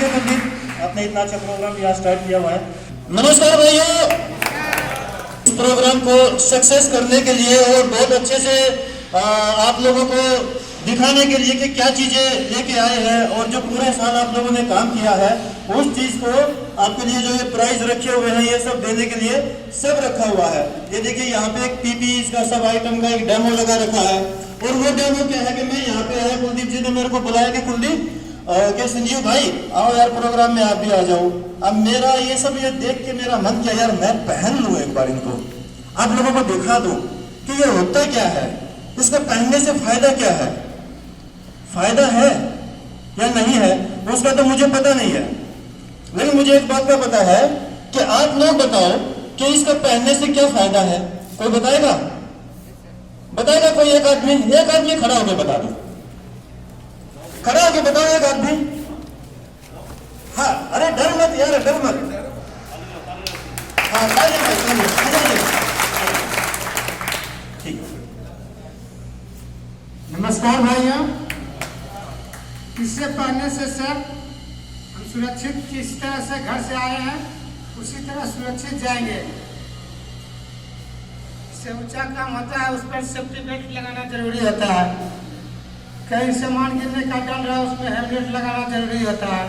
है कुलदीप, आपने इतना अच्छा प्रोग्राम यहाँ स्टार्ट किया हुआ है। नमस्कार भाइयों, इस प्रोग्राम को सक्सेस करने के लिए और बहुत अच्छे से आप लोगों को दिखाने के लिए कि क्या चीजें लेके आए हैं और जो पूरे साल आप लोगों ने काम किया है उस चीज को आपके लिए जो ये प्राइज रखे हुए हैं ये सब देने के लिए सब रखा हुआ है। ये देखिए यहाँ पे एक पीपी का सब आइटम का एक डेमो लगा रखा है और वो डेमो क्या है कि मैं यहाँ पे आया, कुलदीप जी ने मेरे को बुलाया कि कुलदीप के संजीव भाई आओ यार प्रोग्राम में आप भी आ जाओ। अब मेरा ये सब ये देख के मेरा मन किया यार मैं पहन लूं एक बार इनको, आप लोगों को दिखा दूं कि ये होता क्या है, इसको पहनने से फायदा क्या है, फायदा है या नहीं है उसका तो मुझे पता नहीं है, लेकिन मुझे एक बात का पता है कि आप लोग बताओ कि इसका पहनने से क्या फायदा है। कोई बताएगा? बताएगा कोई? एक आदमी खड़ा होकर बता दो, खड़ा होकर बताओ एक आदमी। हाँ, अरे डर मत यार, डर मत। हाँ ठीक। नमस्कार भाइयों, इससे पहनने से सर हम सुरक्षित किस तरह से घर से आए हैं उसी तरह सुरक्षित जाएंगे। इससे ऊंचा काम होता है, उस पर सेफ्टी बेल्ट लगाना जरूरी होता है। कहीं सामान गिरने का डर रहा है उसमें हेलमेट लगाना जरूरी होता है।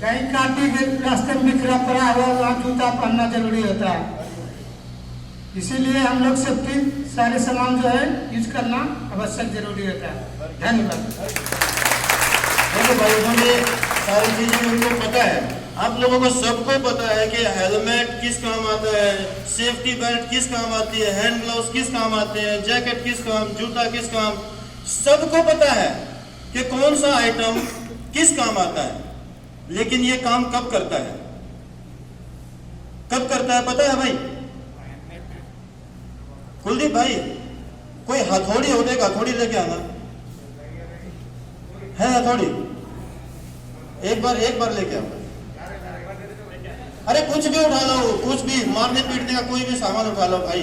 कहीं काटी रास्ते में बिखरा पड़ा हुआ वहाँ जूता पहनना जरूरी होता है। इसीलिए हम लोग सेफ्टी सारे सामान जो है यूज करना आवश्यक जरूरी होता है। धन्यवाद। देखो भाई, मुझे सारी चीजें उनको पता है, आप लोगों को सबको पता है कि हेलमेट किस काम आता है, सेफ्टी बेल्ट किस काम आती है, हैंड ग्लव्स किस काम आते हैं, जैकेट किस काम, जूता किस काम, सबको पता है कि कौन सा आइटम किस काम आता है। लेकिन ये काम कब करता है, कब करता है पता है भाई? कुलदीप भाई, कोई हथौड़ी हो देगा, हथौड़ी लेके आना है, हथौड़ी एक बार लेके आओ। अरे कुछ भी उठा लो, कुछ भी मारने पीटने का कोई भी सामान उठा लो भाई।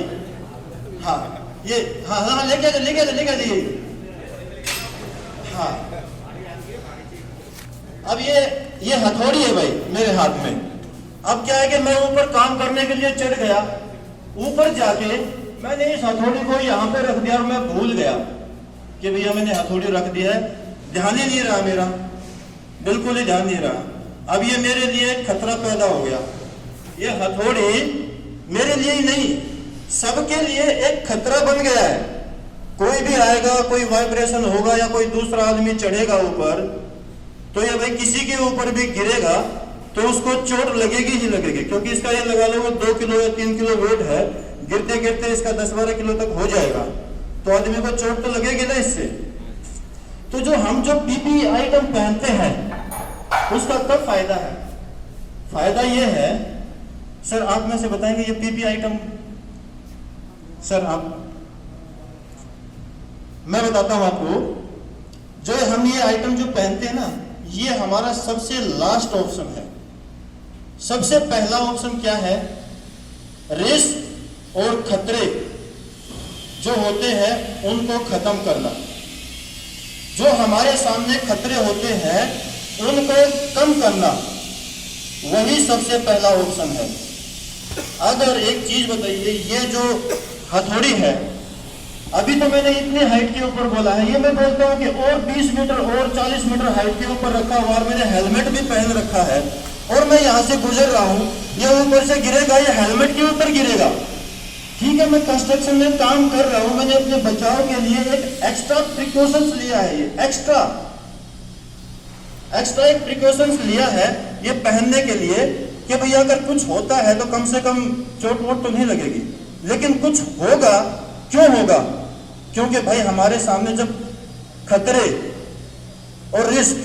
हाँ ये हाँ लेके आइए। हाँ अब ये हथौड़ी है भाई मेरे हाथ में। अब क्या है कि मैं ऊपर काम करने के लिए चढ़ गया, ऊपर जाके मैंने इस हथौड़ी को यहाँ पे रख दिया और मैं भूल गया कि भैया मैंने हथौड़ी रख दिया है, ध्यान ही नहीं रहा मेरा, बिल्कुल ही ध्यान नहीं रहा। अब ये मेरे लिए एक खतरा पैदा हो गया। ये हथौड़ी मेरे लिए ही नहीं सबके लिए एक खतरा बन गया है। कोई भी आएगा, कोई वाइब्रेशन होगा या कोई दूसरा आदमी चढ़ेगा ऊपर तो ये भाई किसी के ऊपर भी गिरेगा तो उसको चोट लगेगी ही लगेगी, क्योंकि इसका ये लगा लो 2 किलो या 3 किलो वेट है, गिरते गिरते इसका 10-12 किलो तक हो जाएगा तो आदमी को चोट तो लगेगी ना इससे। तो जो पीपी आइटम पहनते हैं उसका कब फायदा है? फायदा ये है सर, आप में से बताएंगे ये पीपी आइटम? सर आप, मैं बताता हूं आपको, जो हम ये आइटम जो पहनते हैं ना ये हमारा सबसे लास्ट ऑप्शन है। सबसे पहला ऑप्शन क्या है? रिस्क और खतरे जो होते हैं उनको खत्म करना। जो हमारे सामने खतरे होते हैं उनको कम करना, वही सबसे पहला ऑप्शन है। अगर एक चीज बताइए, ये जो हथौड़ी है अभी तो मैंने इतने हाइट के ऊपर बोला है, ये मैं बोलता हूँ कि और 20 मीटर और 40 मीटर हाइट के ऊपर रखा हुआ और मैंने हेलमेट भी पहन रखा है और मैं यहाँ से गुजर रहा हूँ, ये ऊपर से गिरेगा, ये हेलमेट के ऊपर गिरेगा। ठीक है, मैं कंस्ट्रक्शन में काम कर रहा हूँ, मैंने अपने बचाव के लिए एक एक्स्ट्रा प्रिकॉशंस लिया है, ये एक्स्ट्रा एक प्रिकॉशंस लिया है ये पहनने के लिए कि भैया अगर कुछ होता है तो कम से कम चोट वोट तो नहीं लगेगी। लेकिन कुछ होगा, क्यों होगा? क्योंकि भाई हमारे सामने जब खतरे और रिस्क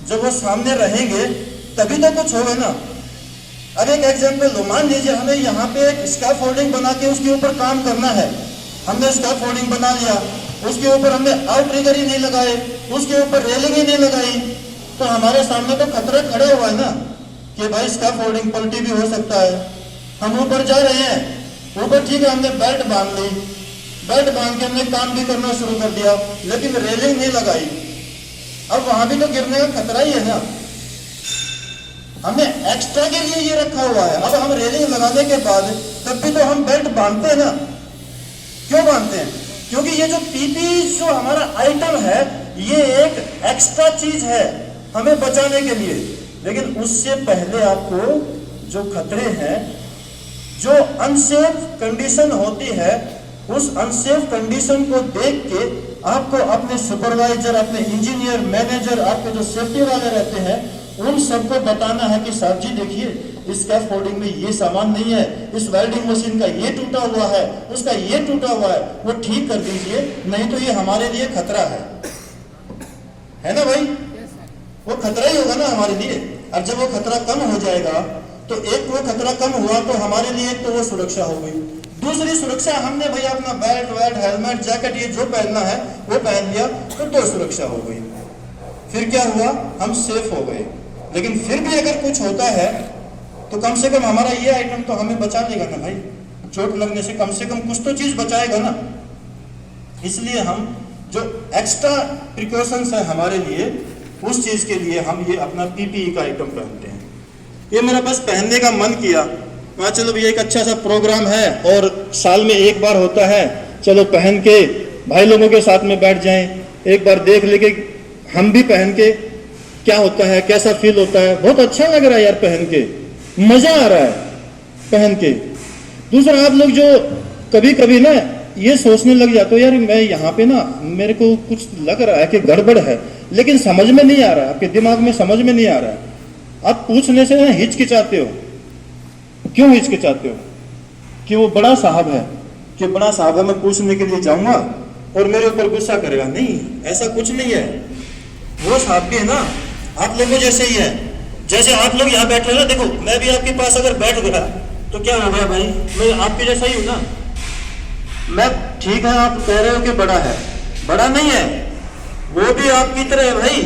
जब वो सामने रहेंगे तभी तो कुछ होगा ना। अब एक एग्जांपल लो, मान लीजिए हमें यहाँ पे एक स्कैफोल्डिंग बना के उसके ऊपर काम करना है, हमने स्कैफोल्डिंग बना लिया, उसके ऊपर हमने आउटरिगर ही नहीं लगाए, उसके ऊपर रेलिंग ही नहीं लगाई, तो हमारे सामने तो खतरा खड़ा हुआ है ना कि भाई स्कैफोल्डिंग पलटी भी हो सकता है। हम ऊपर जा रहे हैं, ऊपर ठीक है हमने बेल्ट बांध ली, बेल्ट बांध के हमने काम भी करना शुरू कर दिया, लेकिन रेलिंग नहीं लगाई, अब वहां भी तो गिरने का खतरा ही है ना। हमने एक्स्ट्रा के लिए ये रखा हुआ है। अब हम रेलिंग लगाने के बाद तब भी तो हम बेल्ट बांधते हैं ना। क्यों बांधते हैं? क्योंकि ये जो पीपी जो हमारा आइटम है ये एक एक्स्ट्रा चीज है हमें बचाने के लिए। लेकिन उससे पहले आपको जो खतरे हैं, जो अनसेफ कंडीशन होती है, उस अनसेफ कंडीशन को देख के आपको अपने सुपरवाइजर, अपने इंजीनियर, मैनेजर, आपके जो सेफ्टी वाले रहते हैं, उन सबको बताना है कि साहब जी देखिए इस स्कैफोल्डिंग में ये सामान नहीं है, इस वेल्डिंग मशीन का ये टूटा हुआ है, उसका ये टूटा हुआ है, वो ठीक कर दीजिए, नहीं तो ये हमारे लिए खतरा है ना भाई? वो खतरा ही होगा ना हमारे लिए। और जब वो खतरा कम हो जाएगा तो एक वो खतरा कम हुआ तो हमारे लिए तो वो सुरक्षा हो गई। दूसरी सुरक्षा, हमने भैया अपना बेल्ट वेल्ट हेलमेट जैकेट ये जो पहनना है वो पहन लिया तो दो सुरक्षा हो गई। फिर क्या हुआ? हम सेफ हो गए। लेकिन फिर भी अगर कुछ होता है तो कम से कम हमारा ये आइटम तो हमें बचा लेगा ना भाई। चोट लगने से कम कुछ तो चीज बचाएगा ना। इसलिए हम जो एक्स्ट्रा प्रिकॉशंस है हमारे लिए, उस चीज के लिए हम ये अपना पीपीई का आइटम पहनते हैं। ये मेरा बस पहनने का मन किया, कहा चलो भैया एक अच्छा सा प्रोग्राम है और साल में एक बार होता है, चलो पहन के भाई लोगों के साथ में बैठ जाएं, एक बार देख लेके हम भी पहन के क्या होता है, कैसा फील होता है। बहुत अच्छा लग रहा है यार पहन के, मजा आ रहा है पहन के। दूसरा, आप लोग जो कभी कभी ना ये सोचने लग जाते हो यार मैं यहाँ पे ना मेरे को कुछ लग रहा है कि गड़बड़ है, लेकिन समझ में नहीं आ रहा, आपके दिमाग में समझ में नहीं आ रहा है। आप पूछने से ना हिचकिचाते हो। क्यों हिचकिचाते हो? कि वो बड़ा साहब है, कि बड़ा साहब है, मैं पूछने के लिए जाऊंगा और मेरे ऊपर गुस्सा करेगा। नहीं, ऐसा कुछ नहीं है। वो साहब भी है ना आप लोगों जैसे ही है। जैसे आप लोग यहाँ बैठ रहे हो ना, देखो मैं भी आपके पास अगर बैठ गया तो क्या हो गया भाई, मैं आपके जैसा ही हूँ ना। मैं ठीक है, आप कह रहे हो कि बड़ा है, बड़ा नहीं है, वो भी आपकी तरह है भाई।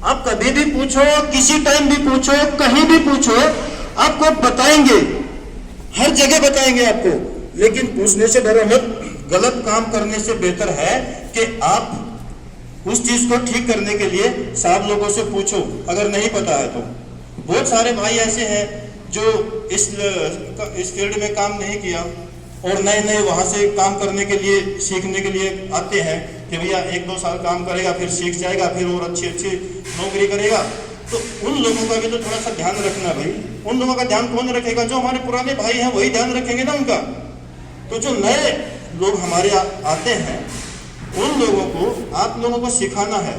आप कभी भी पूछो, किसी टाइम भी पूछो, कहीं भी पूछो, आपको बताएंगे, हर जगह बताएंगे आपको। लेकिन पूछने से डरो मत। गलत काम करने से बेहतर है कि आप उस चीज को ठीक करने के लिए साहब लोगों से पूछो, अगर नहीं पता है तो। बहुत सारे भाई ऐसे हैं जो इस फील्ड में काम नहीं किया और नए नए वहां से काम करने के लिए, सीखने के लिए आते हैं कि भैया 1-2 साल काम करेगा, फिर सीख जाएगा, फिर और अच्छी नौकरी करेगा। तो उन लोगों का भी तो थोड़ा सा ध्यान रखना भाई। उन लोगों का ध्यान कौन रखेगा? जो हमारे पुराने भाई हैं वही ध्यान रखेंगे ना उनका। तो जो नए लोग हमारे आते हैं, उन लोगों को आप लोगों को सिखाना है।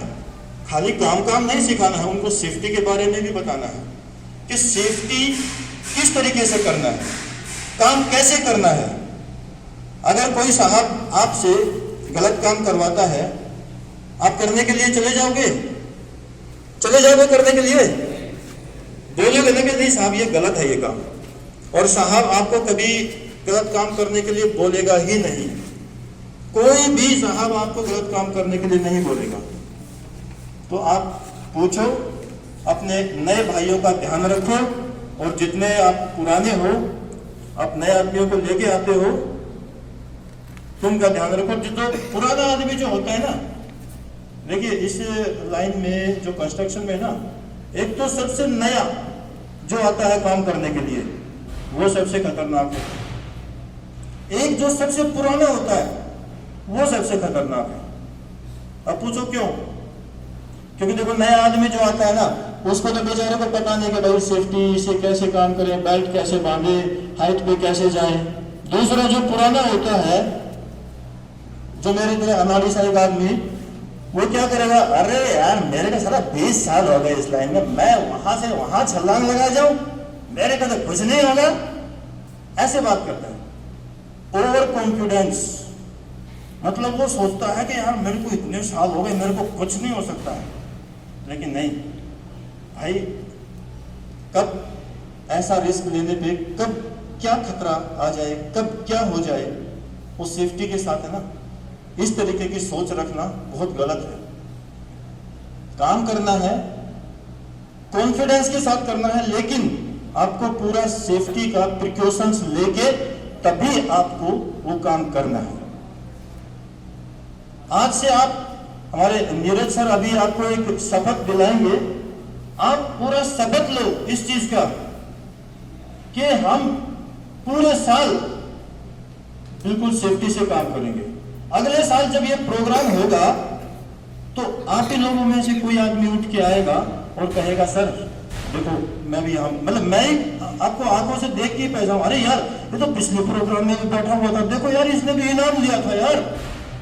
खाली काम नहीं सिखाना है, उनको सेफ्टी के बारे में भी बताना है कि सेफ्टी किस तरीके से करना है, काम कैसे करना है। अगर कोई साहब आपसे गलत काम करवाता है, आप करने के लिए चले जाओगे करने के लिए? बोलोगे ना कि नहीं साहब ये गलत है ये काम। और साहब आपको कभी गलत काम करने के लिए बोलेगा ही नहीं। कोई भी साहब आपको गलत काम करने के लिए नहीं बोलेगा। तो आप पूछो, अपने नए भाइयों का ध्यान रखो, और जितने आप पुराने हो, आप नए आदमियों को लेके आते हो, तुम का ध्यान रखो। जो पुराना आदमी जो होता है ना, देखिए इस लाइन में जो कंस्ट्रक्शन में ना, एक तो सबसे नया जो आता है काम करने के लिए वो सबसे खतरनाक है। एक जो सबसे पुराना होता है वो सबसे खतरनाक है। अब पूछो क्यों? क्योंकि देखो नया आदमी जो आता है ना, उसको तो बेचारे को पता नहीं कि भाई सेफ्टी से कैसे काम करें, बेल्ट कैसे बांधे, हाइट पे कैसे जाए। दूसरा जो पुराना होता है, जो मेरे तरह अनाड़ी सा एक आदमी, वो क्या करेगा, अरे यार मेरे को सारा 20 साल हो गए इस लाइन में, मैं वहां से वहां छलांग लगा जाऊं, मेरे को तो कुछ नहीं होगा, ऐसे बात करता है। ओवर कॉन्फिडेंस, मतलब वो सोचता है कि यार मेरे को इतने साल हो गए, मेरे को कुछ नहीं हो सकता है। लेकिन नहीं भाई, कब ऐसा रिस्क लेने पे कब क्या खतरा आ जाए, कब क्या हो जाए, वो सेफ्टी के साथ है ना। इस तरीके की सोच रखना बहुत गलत है। काम करना है, कॉन्फिडेंस के साथ करना है, लेकिन आपको पूरा सेफ्टी का प्रिकॉशंस लेके तभी आपको वो काम करना है। आज से आप, हमारे नीरज सर अभी आपको एक शपथ दिलाएंगे आप पूरा सबक लो इस चीज का कि हम पूरे साल बिल्कुल सेफ्टी से काम करेंगे। अगले साल जब ये प्रोग्राम होगा तो आप ही लोगों में से कोई आदमी उठ के आएगा और कहेगा सर देखो मैं भी हम मतलब मैं ही आपको आंखों से देख के ही पहचान, अरे यार ये तो पिछले प्रोग्राम में भी बैठा हुआ था, देखो यार इसने भी इनाम लिया था यार,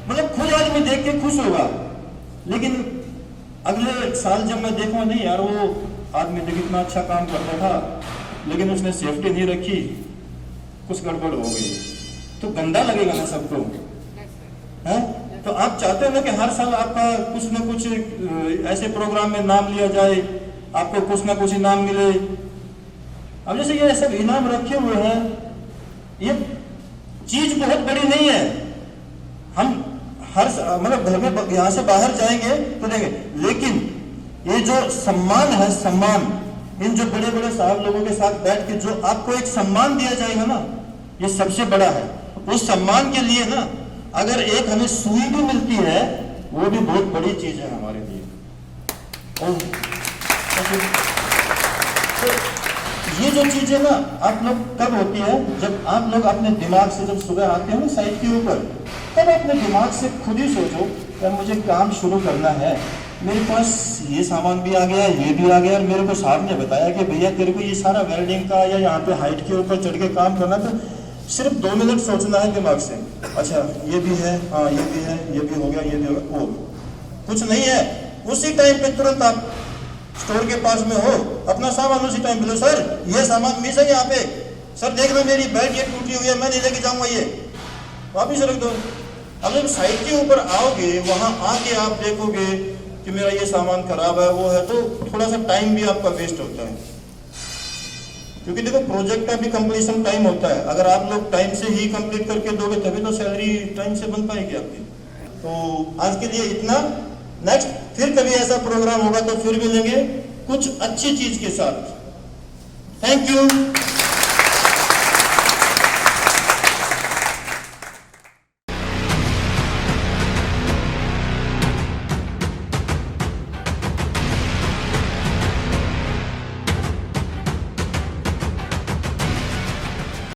मतलब खुद आदमी देख के खुश होगा। लेकिन अगले साल जब मैं देखूंगा नहीं यार वो आदमी देख कितना अच्छा काम करता था लेकिन उसने सेफ्टी नहीं रखी, कुछ गड़बड़ हो गई, तो गंदा लगेगा ना सबको, है? तो आप चाहते हो ना कि हर साल आपका कुछ ना कुछ ऐसे प्रोग्राम में नाम लिया जाए, आपको कुछ ना कुछ इनाम मिले। अब जैसे ये सब इनाम रखे हुए हैं, ये चीज बहुत बड़ी नहीं है, हम हर मतलब घर में यहाँ से बाहर जाएंगे तो देंगे, लेकिन ये जो सम्मान है, सम्मान इन जो बड़े बड़े साहब लोगों के साथ बैठ के जो आपको एक सम्मान दिया जाएगा ना, ये सबसे बड़ा है। उस सम्मान के लिए ना अगर एक हमें सुई भी मिलती है वो भी बहुत बड़ी चीज है हमारे लिए। और तो ये जो चीजें ना आप लोग कब होती है, जब आप लोग अपने दिमाग से जब सुबह आते हो ना साइड के ऊपर, तब अपने दिमाग से खुद ही सोचो कि मुझे काम शुरू करना है, मेरे पास ये सामान भी आ गया, ये भी आ गया, और मेरे को साहब ने बताया कि भैया तेरे को ये सारा वेल्डिंग का या यहाँ पे हाइट के ऊपर चढ़ के काम करना, तो सिर्फ 2 मिनट सोचना है दिमाग से, अच्छा ये भी है, हाँ ये भी है, ये भी हो गया, ये भी हो गया, वो कुछ नहीं है। उसी टाइम पे तुरंत आप स्टोर के पास में हो, अपना सामान उसी टाइम पे लो, सर ये सामान मिस है यहाँ पे, सर देखना मेरी बेल्ट ये टूटी हुई है, मैं नहीं लेके जाऊंगा, ये वापिस रख दो। अब जब साइड के ऊपर आओगे, वहां आके आप देखोगे कि मेरा ये सामान खराब है, वो है, तो थोड़ा सा टाइम भी आपका वेस्ट होता है, क्योंकि देखो प्रोजेक्ट का भी कंप्लीशन टाइम होता है, अगर आप लोग टाइम से ही कंप्लीट करके दोगे तभी तो सैलरी टाइम से बन पाएगी आपकी। तो आज के लिए इतना, नेक्स्ट फिर कभी ऐसा प्रोग्राम होगा तो फिर मिलेंगे कुछ अच्छी चीज के साथ। Thank you.